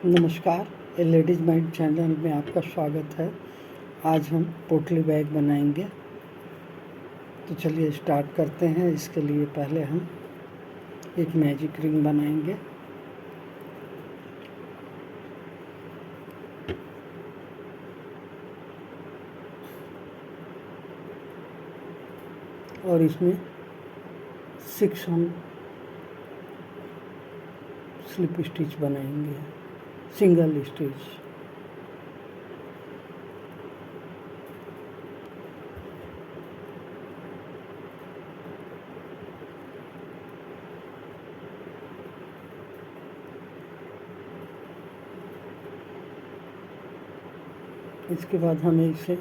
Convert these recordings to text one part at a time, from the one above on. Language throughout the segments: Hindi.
नमस्कार, ये लेडीज़ माइंड चैनल में आपका स्वागत है। आज हम पोटली बैग बनाएंगे, तो चलिए स्टार्ट करते हैं। इसके लिए पहले हम एक मैजिक रिंग बनाएंगे। और इसमें 6 हम स्लिप स्टिच बनाएंगे, सिंगल स्टिच। इसके बाद हमें इसे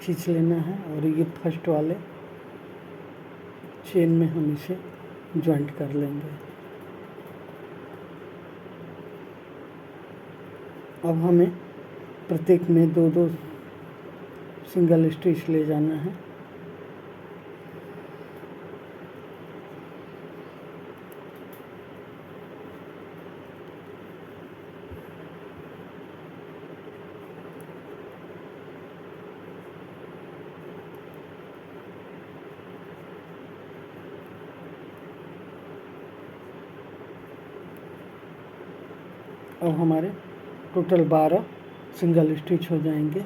खींच लेना है और ये फर्स्ट वाले चेन में हम इसे जॉइंट कर लेंगे। अब हमें प्रत्येक में 2-2 सिंगल स्टिच ले जाना है। अब हमारे टोटल 12 सिंगल स्टिच हो जाएंगे।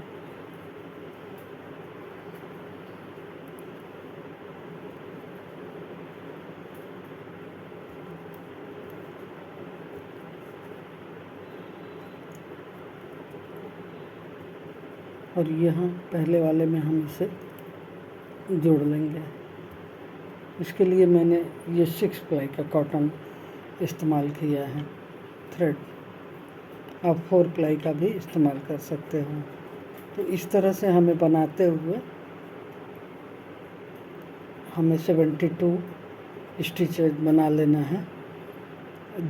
और यहाँ पहले वाले में हम इसे जोड़ लेंगे। इसके लिए मैंने ये 6 प्लाई का कॉटन इस्तेमाल किया है थ्रेड। आप 4 प्लाई का भी इस्तेमाल कर सकते हो। तो इस तरह से हमें बनाते हुए हमें 72 स्टिचेज बना लेना है।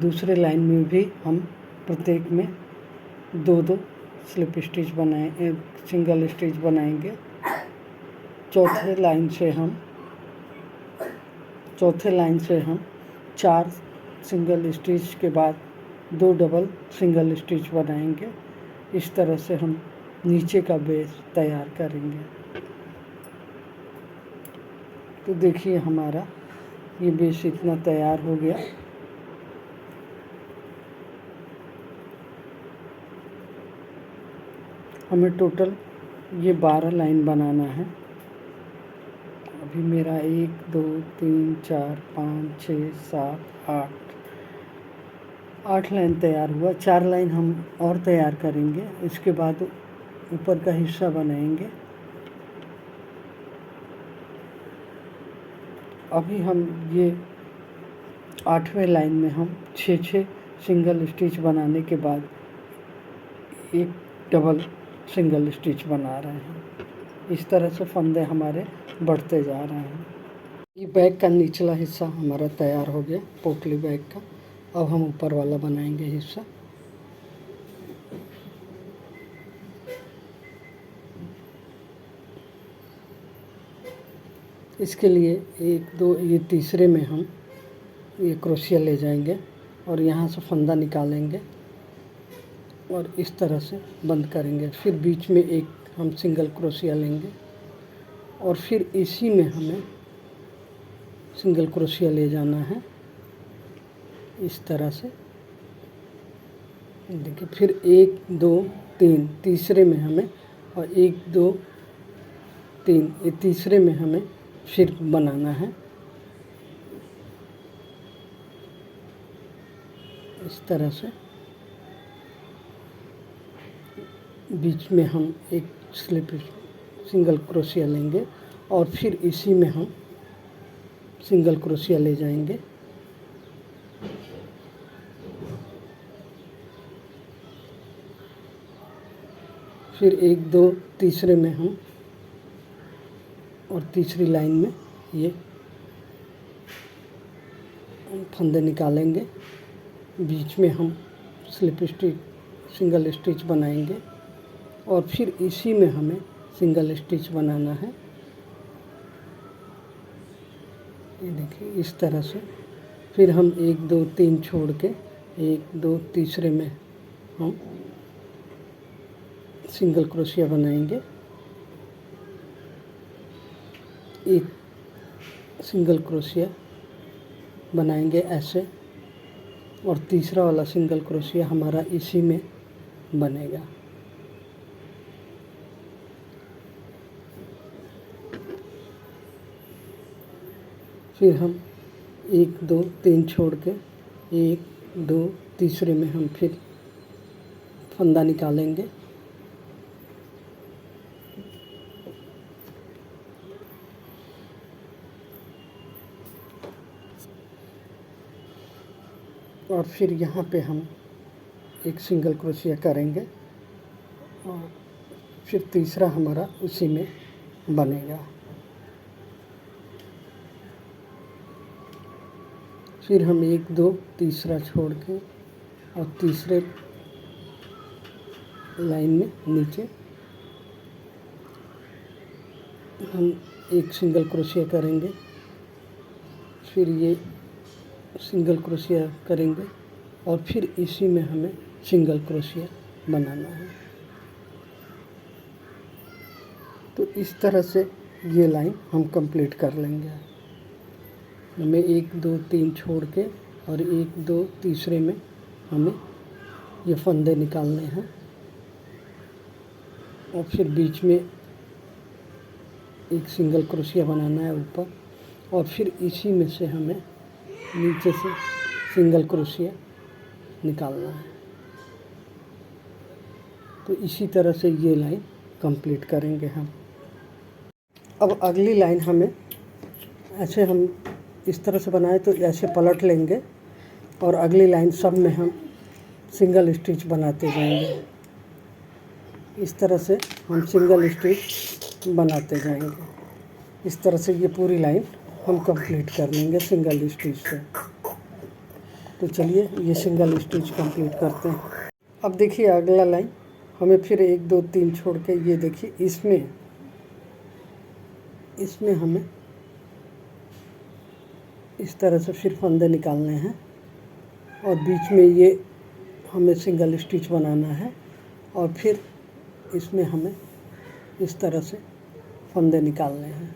दूसरे लाइन में भी हम प्रत्येक में 2-2 स्लिप स्टिच बनाए, सिंगल स्टिच बनाएंगे। चौथे लाइन से हम 4 सिंगल स्टिच के बाद 2 डबल सिंगल स्टिच बनाएंगे। इस तरह से हम नीचे का बेस तैयार करेंगे। तो देखिए हमारा ये बेस इतना तैयार हो गया। हमें टोटल ये 12 लाइन बनाना है। अभी मेरा 1 2 3 4 5 6 7 8 लाइन तैयार हुआ। 4 लाइन हम और तैयार करेंगे। इसके बाद ऊपर का हिस्सा बनाएंगे। अभी हम ये 8वें लाइन में हम 6 सिंगल स्टिच बनाने के बाद एक डबल सिंगल स्टिच बना रहे हैं। इस तरह से फंदे हमारे बढ़ते जा रहे हैं। ये बैग का निचला हिस्सा हमारा तैयार हो गया, पोटली बैग का। अब हम ऊपर वाला बनाएंगे हिस्सा। इसके लिए 1 2 ये तीसरे में हम ये क्रोशिया ले जाएंगे और यहाँ से फंदा निकालेंगे और इस तरह से बंद करेंगे। फिर बीच में एक हम सिंगल क्रोशिया लेंगे और फिर इसी में हमें सिंगल क्रोशिया ले जाना है इस तरह से। देखिए, फिर 1 2 3 तीसरे में हमें, और 1 2 3 ये तीसरे में हमें फिर बनाना है इस तरह से। बीच में हम एक सिंगल क्रोशिया लेंगे और फिर इसी में हम सिंगल क्रोशिया ले जाएंगे। फिर 1 2 तीसरे में हम और तीसरी लाइन में ये फंदे निकालेंगे। बीच में हम स्लिप स्टिच सिंगल स्टिच बनाएंगे और फिर इसी में हमें सिंगल स्टिच बनाना है। ये देखिए इस तरह से। फिर हम 1 2 3 छोड़ के 1 2 तीसरे में हम सिंगल क्रोशिया बनाएंगे। एक सिंगल क्रोशिया बनाएंगे ऐसे, और तीसरा वाला सिंगल क्रोशिया हमारा इसी में बनेगा। फिर हम 1 2 3 छोड़ के 1 2 तीसरे में हम फिर फंदा निकालेंगे। और फिर यहाँ पे हम एक सिंगल क्रोशिया करेंगे और फिर तीसरा हमारा उसी में बनेगा। फिर हम 1 2 तीसरा छोड़ के और तीसरे लाइन में नीचे हम एक सिंगल क्रोशिया करेंगे। फिर ये सिंगल क्रोशिया करेंगे और फिर इसी में हमें सिंगल क्रोशिया बनाना है। तो इस तरह से ये लाइन हम कंप्लीट कर लेंगे। हमें 1 2 3 छोड़ के और 1 2 तीसरे में हमें ये फंदे निकालने हैं और फिर बीच में एक सिंगल क्रोशिया बनाना है ऊपर, और फिर इसी में से हमें नीचे से सिंगल क्रोशिया निकालना है। तो इसी तरह से ये लाइन कंप्लीट करेंगे हम। अब अगली लाइन हमें ऐसे, हम इस तरह से बनाए तो ऐसे पलट लेंगे और अगली लाइन सब में हम सिंगल स्टिच बनाते जाएंगे। इस तरह से हम सिंगल स्टिच बनाते जाएंगे। इस तरह से ये पूरी लाइन हम कंप्लीट कर लेंगे सिंगल स्टिच से। तो चलिए ये सिंगल स्टिच कंप्लीट करते हैं। अब देखिए अगला लाइन हमें फिर 1 2 3 छोड़ के ये देखिए इसमें हमें इस तरह से फिर फंदे निकालने हैं और बीच में ये हमें सिंगल स्टिच बनाना है और फिर इसमें हमें इस तरह से फंदे निकालने हैं।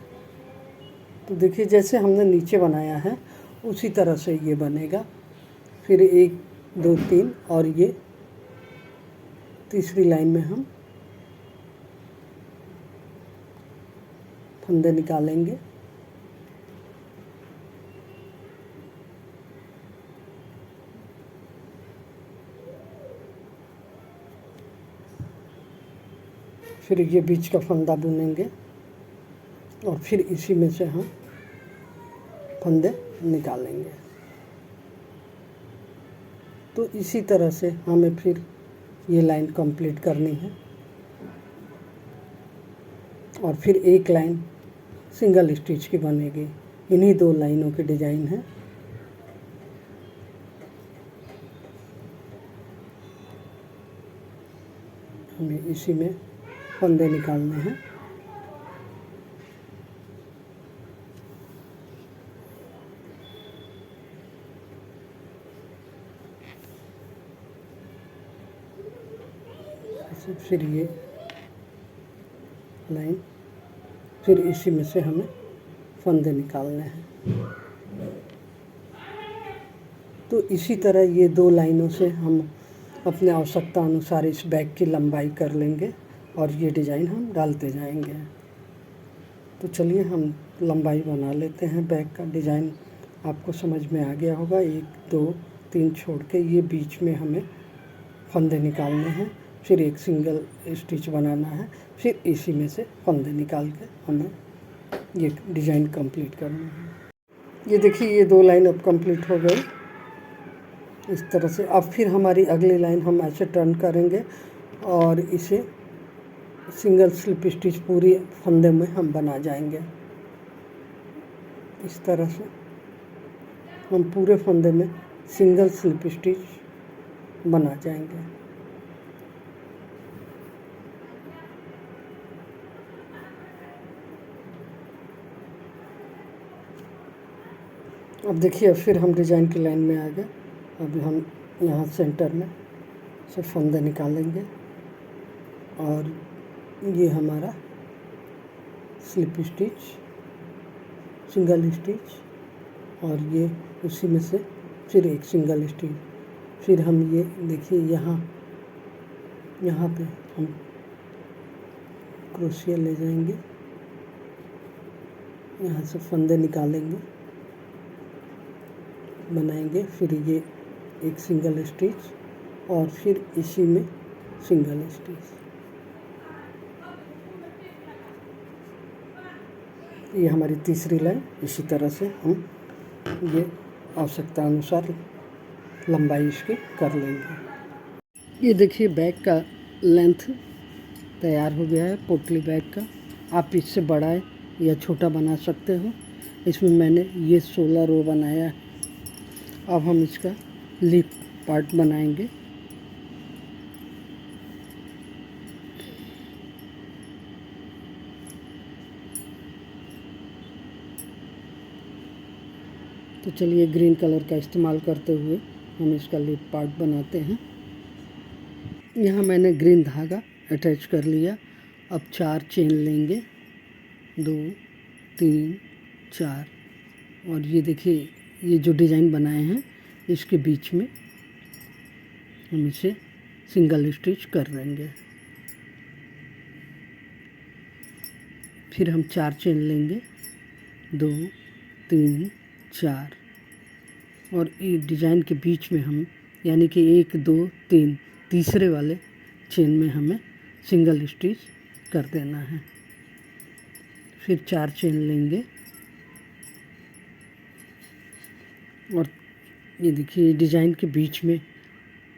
तो देखिए जैसे हमने नीचे बनाया है उसी तरह से ये बनेगा। फिर 1 2 3 और ये तीसरी लाइन में हम फंदे निकालेंगे। फिर ये बीच का फंदा बुनेंगे और फिर इसी में से हम फंदे निकालेंगे। तो इसी तरह से हमें फिर ये लाइन कंप्लीट करनी है और फिर एक लाइन सिंगल स्टिच की बनेगी। इन्हीं 2 लाइनों की डिज़ाइन है। हमें इसी में फंदे निकालने हैं। फिर ये लाइन, फिर इसी में से हमें फंदे निकालने हैं। तो इसी तरह ये 2 लाइनों से हम अपने आवश्यकता अनुसार इस बैग की लंबाई कर लेंगे और ये डिज़ाइन हम डालते जाएंगे। तो चलिए हम लंबाई बना लेते हैं बैग का। डिज़ाइन आपको समझ में आ गया होगा। 1 2 3 छोड़ के ये बीच में हमें फंदे निकालने हैं, फिर एक सिंगल स्टिच बनाना है, फिर इसी में से फंदे निकाल के हमें ये डिज़ाइन कंप्लीट करना है। ये देखिए ये 2 लाइन अब कंप्लीट हो गई इस तरह से। अब फिर हमारी अगली लाइन हम ऐसे टर्न करेंगे और इसे सिंगल स्लिप स्टिच पूरी फंदे में हम बना जाएंगे। इस तरह से हम पूरे फंदे में सिंगल स्लिप स्टिच बना जाएंगे। अब देखिए फिर हम डिज़ाइन की लाइन में आ गए। अब हम यहाँ सेंटर में से फंदा निकालेंगे और ये हमारा स्लिप स्टिच, सिंगल स्टिच और ये उसी में से फिर एक सिंगल स्टिच। फिर हम ये देखिए यहाँ पे हम क्रोशिया ले जाएंगे, यहाँ से फंदे निकालेंगे, बनाएंगे, फिर ये एक सिंगल स्टिच और फिर इसी में सिंगल स्टिच। ये हमारी तीसरी लाइन। इसी तरह से हम ये आवश्यकता अनुसार लंबाई इसकी कर लेंगे। ये देखिए बैग का लेंथ तैयार हो गया है, पोटली बैग का। आप इससे बड़ा या छोटा बना सकते हो। इसमें मैंने ये 16 रो बनाया है। अब हम इसका लिप पार्ट बनाएंगे। तो चलिए ग्रीन कलर का इस्तेमाल करते हुए हम इसका लिप पार्ट बनाते हैं। यहाँ मैंने ग्रीन धागा अटैच कर लिया। अब 4 चेन लेंगे, 2 3 4 और ये देखिए ये जो डिज़ाइन बनाए हैं इसके बीच में हम इसे सिंगल स्टिच कर देंगे। फिर हम 4 चेन लेंगे, 2 3 4 और ये डिज़ाइन के बीच में हम यानी कि 1 2 3 तीसरे वाले चेन में हमें सिंगल स्टिच कर देना है। फिर 4 चेन लेंगे और ये देखिए डिज़ाइन के बीच में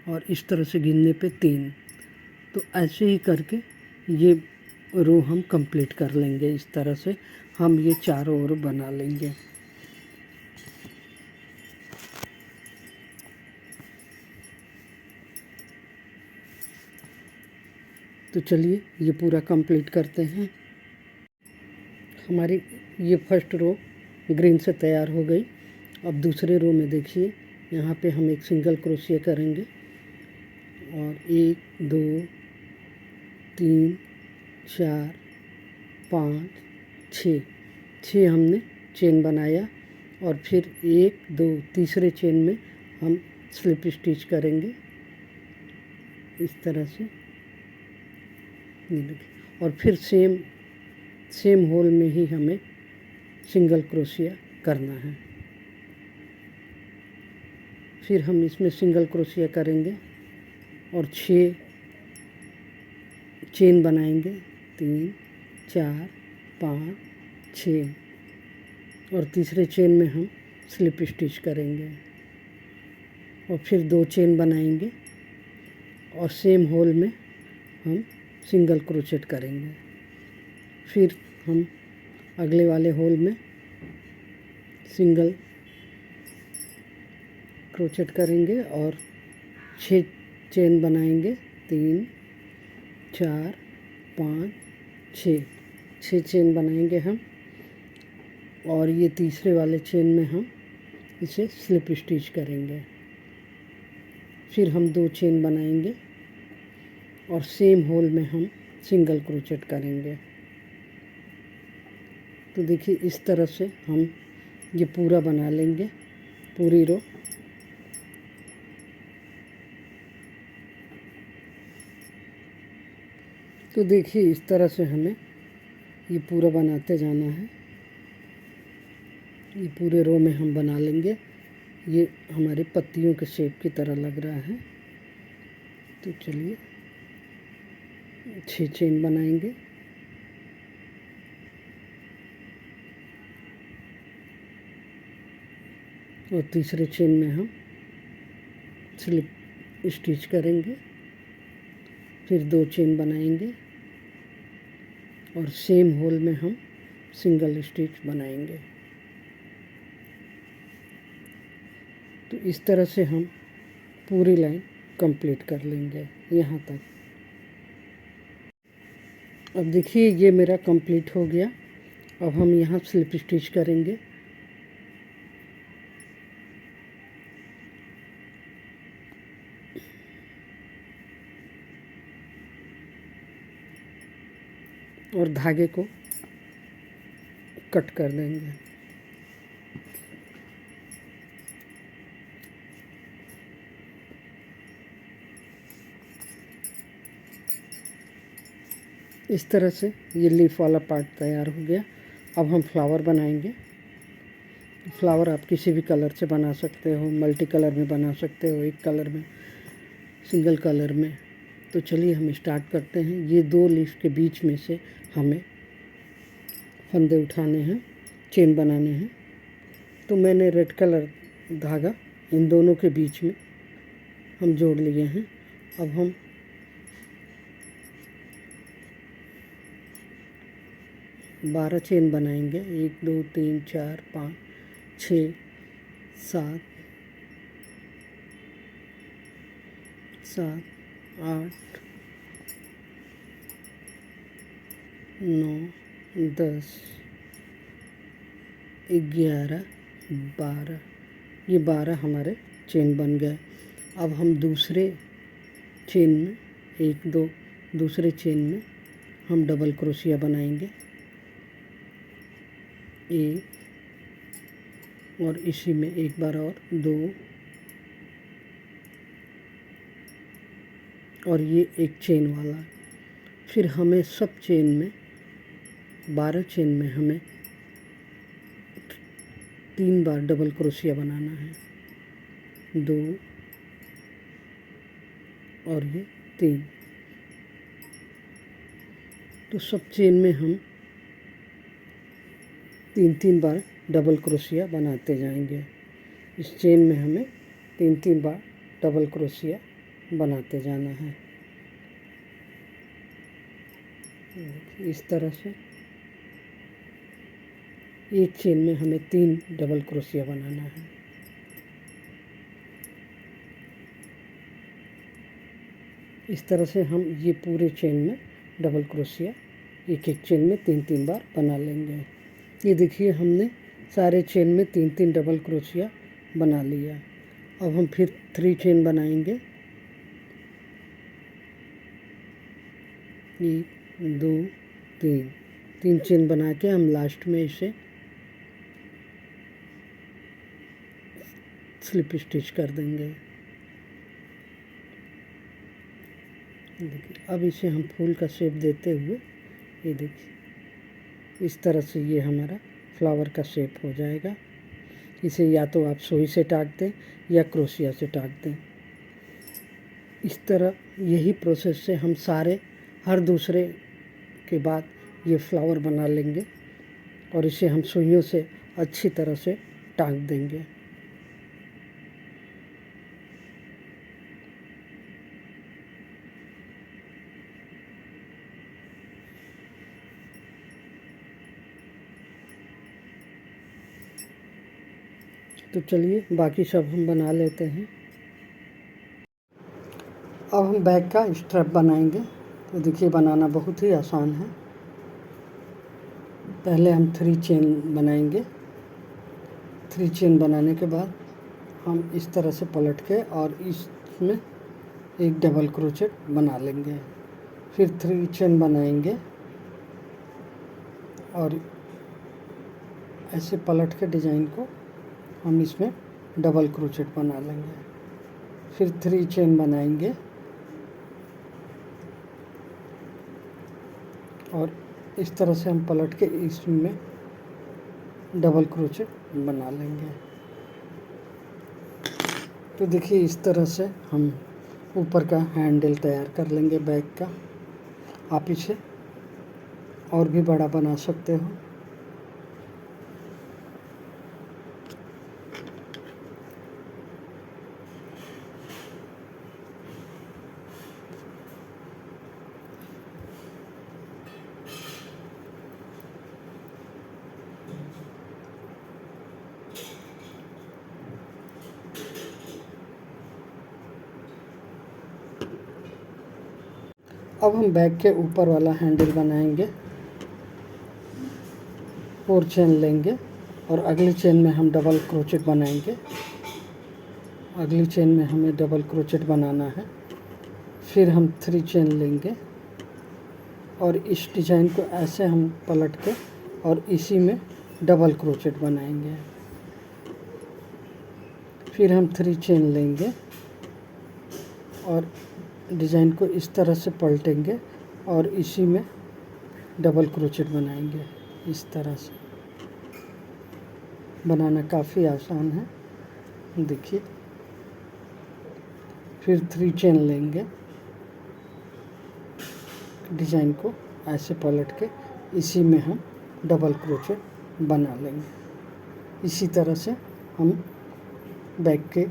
और इस तरह से गिनने पे 3। तो ऐसे ही करके ये रो हम कंप्लीट कर लेंगे। इस तरह से हम ये चारों ओर बना लेंगे। तो चलिए ये पूरा कंप्लीट करते हैं। हमारी ये फर्स्ट रो ग्रीन से तैयार हो गई। अब दूसरे रो में देखिए यहाँ पे हम एक सिंगल क्रोशिया करेंगे और 1 2 3 4 5 6 हमने चेन बनाया और फिर 1 2 तीसरे चेन में हम स्लिप स्टिच करेंगे इस तरह से। ये देखिए और फिर सेम होल में ही हमें सिंगल क्रोशिया करना है। फिर हम इसमें सिंगल क्रोशिया करेंगे और 6 चेन बनाएंगे, 3 4 5 6 और तीसरे चेन में हम स्लिप स्टिच करेंगे और फिर 2 चेन बनाएंगे और सेम होल में हम सिंगल क्रोचेट करेंगे। फिर हम अगले वाले होल में सिंगल क्रोचेट करेंगे और 6 चेन बनाएंगे, 3 4 5 6 चेन बनाएंगे हम और ये तीसरे वाले चेन में हम इसे स्लिप स्टिच करेंगे। फिर हम 2 चेन बनाएंगे और सेम होल में हम सिंगल क्रोचेट करेंगे। तो देखिए इस तरह से हम ये पूरा बना लेंगे, पूरी रो। तो देखिए इस तरह से हमें ये पूरा बनाते जाना है। ये पूरे रो में हम बना लेंगे। ये हमारी पत्तियों के शेप की तरह लग रहा है। तो चलिए 6 चेन बनाएंगे और तीसरे चेन में हम स्लिप स्टिच करेंगे। फिर 2 चेन बनाएंगे और सेम होल में हम सिंगल स्टिच बनाएंगे। तो इस तरह से हम पूरी लाइन कंप्लीट कर लेंगे यहाँ तक। अब देखिए ये मेरा कंप्लीट हो गया। अब हम यहाँ स्लिप स्टिच करेंगे। और धागे को कट कर देंगे। इस तरह से ये लीफ वाला पार्ट तैयार हो गया। अब हम फ्लावर बनाएंगे। फ्लावर आप किसी भी कलर से बना सकते हो, मल्टी कलर में बना सकते हो, एक कलर में, सिंगल कलर में। तो चलिए हम स्टार्ट करते हैं। ये 2 लीफ के बीच में से हमें फंदे उठाने हैं, चेन बनाने हैं। तो मैंने रेड कलर धागा इन दोनों के बीच में हम जोड़ लिए हैं। अब हम बारह चेन बनाएंगे। 1 2 3 4 5 6 7 7 8 9 10 11 12। ये 12 हमारे चेन बन गए। अब हम दूसरे चेन में 1 2 दूसरे चेन में हम डबल क्रोशिया बनाएंगे, 1 और इसी में एक बार और 2 और ये एक चेन वाला। फिर हमें सब चेन में 12 चेन में हमें 3 बार डबल क्रोशिया बनाना है, 2 और ये 3। तो सब चेन में हम 3 बार डबल क्रोशिया बनाते जाएंगे। इस चेन में हमें 3 बार डबल क्रोशिया बनाते जाना है। इस तरह से एक चेन में हमें 3 डबल क्रोशिया बनाना है। इस तरह से हम ये पूरे चेन में डबल क्रोशिया एक चेन में 3 बार बना लेंगे। ये देखिए हमने सारे चेन में 3 डबल क्रोशिया बना लिया। अब हम फिर 3 चेन बनाएंगे। 1 2 3 चेन बना के हम लास्ट में इसे स्लिप स्टिच कर देंगे। देखिए अब इसे हम फूल का शेप देते हुए, ये देखिए इस तरह से ये हमारा फ्लावर का शेप हो जाएगा। इसे या तो आप सुई से टाक दें या क्रोशिया से टाक दें। इस तरह यही प्रोसेस से हम सारे हर दूसरे के बाद ये फ्लावर बना लेंगे और इसे हम सुइयों से अच्छी तरह से टाक देंगे। तो चलिए बाकी सब हम बना लेते हैं। अब हम बैग का स्ट्रैप बनाएंगे। तो देखिए बनाना बहुत ही आसान है। पहले हम 3 चेन बनाएंगे। 3 चेन बनाने के बाद हम इस तरह से पलट के और इसमें एक डबल क्रोचेट बना लेंगे। फिर 3 चेन बनाएंगे और ऐसे पलट के डिज़ाइन को हम इसमें डबल क्रोचेट बना लेंगे। फिर 3 चेन बनाएंगे और इस तरह से हम पलट के इसमें डबल क्रोचेट बना लेंगे। तो देखिए इस तरह से हम ऊपर का हैंडल तैयार कर लेंगे बैग का। आप इसे और भी बड़ा बना सकते हो। अब हम बैग के ऊपर वाला हैंडल बनाएंगे। 4 चेन लेंगे और अगली चेन में हम डबल क्रोचेट बनाएंगे। अगली चेन में हमें डबल क्रोचेट बनाना है। फिर हम 3 चेन लेंगे और इस डिज़ाइन को ऐसे हम पलट के और इसी में डबल क्रोचेट बनाएंगे। फिर हम 3 चेन लेंगे और डिज़ाइन को इस तरह से पलटेंगे और इसी में डबल क्रोचेट बनाएंगे। इस तरह से बनाना काफ़ी आसान है, देखिए। फिर 3 चेन लेंगे, डिज़ाइन को ऐसे पलट के इसी में हम डबल क्रोचेट बना लेंगे। इसी तरह से हम बैक के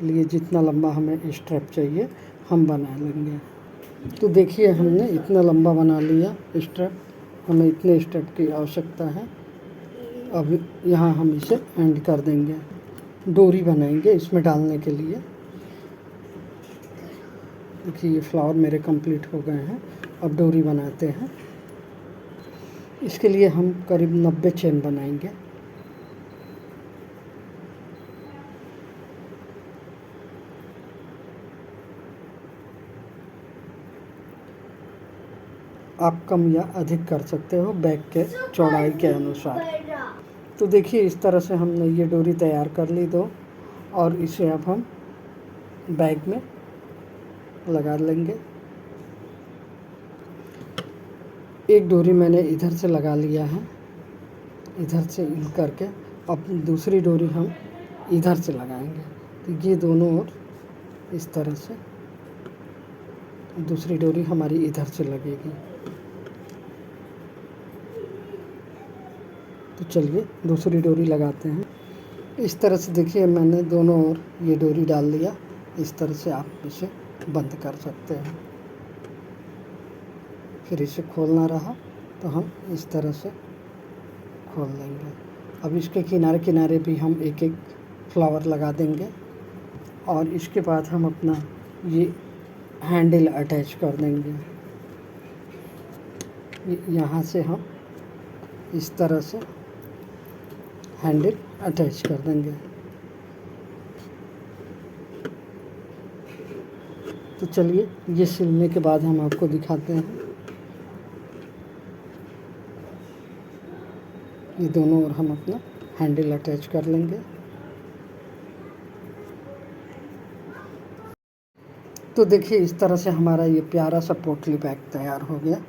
लिए जितना लंबा हमें स्ट्रैप चाहिए हम बना लेंगे। तो देखिए हमने इतना लंबा बना लिया स्ट्रैप, हमें इतने स्ट्रैप की आवश्यकता है। अब यहाँ हम इसे एंड कर देंगे, डोरी बनाएंगे इसमें डालने के लिए। देखिए ये फ्लावर मेरे कंप्लीट हो गए हैं, अब डोरी बनाते हैं। इसके लिए हम करीब 90 चेन बनाएंगे। आप कम या अधिक कर सकते हो बैक के चौड़ाई के अनुसार। तो देखिए इस तरह से हमने ये डोरी तैयार कर ली 2, और इसे अब हम बैग में लगा लेंगे। एक डोरी मैंने इधर से लगा लिया है, इधर से इन करके। अब दूसरी डोरी हम इधर से लगाएंगे। तो ये दोनों ओर इस तरह से, दूसरी डोरी हमारी इधर से लगेगी। तो चलिए दूसरी डोरी लगाते हैं। इस तरह से देखिए मैंने दोनों ओर ये डोरी डाल लिया। इस तरह से आप इसे बंद कर सकते हैं। फिर इसे खोलना रहा तो हम इस तरह से खोल देंगे। अब इसके किनारे किनारे भी हम एक एक फ्लावर लगा देंगे और इसके बाद हम अपना ये हैंडल अटैच कर देंगे। यहाँ से हम इस तरह से हैंडल अटैच कर देंगे। तो चलिए ये सिलने के बाद हम आपको दिखाते हैं। ये दोनों ओर हम अपना हैंडल अटैच कर लेंगे। तो देखिए इस तरह से हमारा ये प्यारा सा पोटली बैग तैयार हो गया।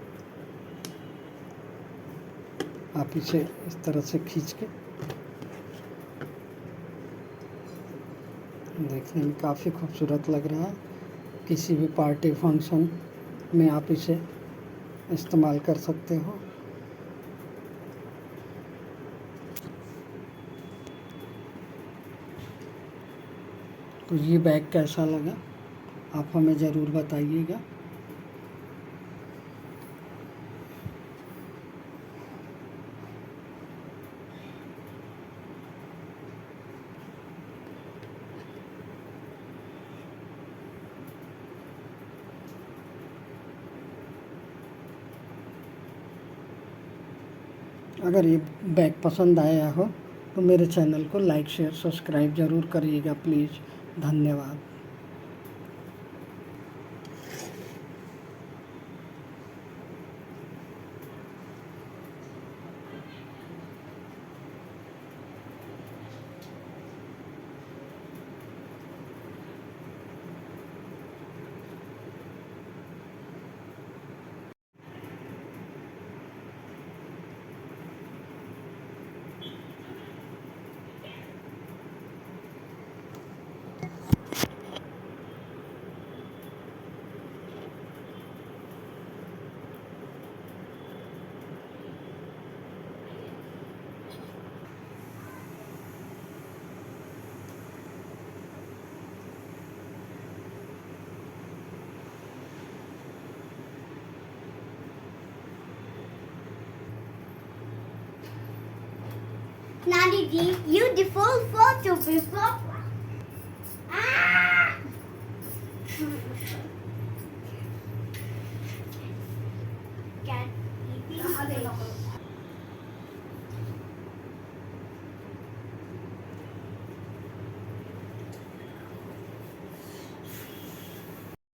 आप इसे इस तरह से खींच के, देखने में काफ़ी खूबसूरत लग रहा है। किसी भी पार्टी फंक्शन में आप इसे इस्तेमाल कर सकते हो। तो ये बैग कैसा लगा आप हमें ज़रूर बताइएगा। अगर ये बैग पसंद आया हो तो मेरे चैनल को लाइक शेयर सब्सक्राइब ज़रूर करिएगा प्लीज़। धन्यवाद। Nadi, you default photo before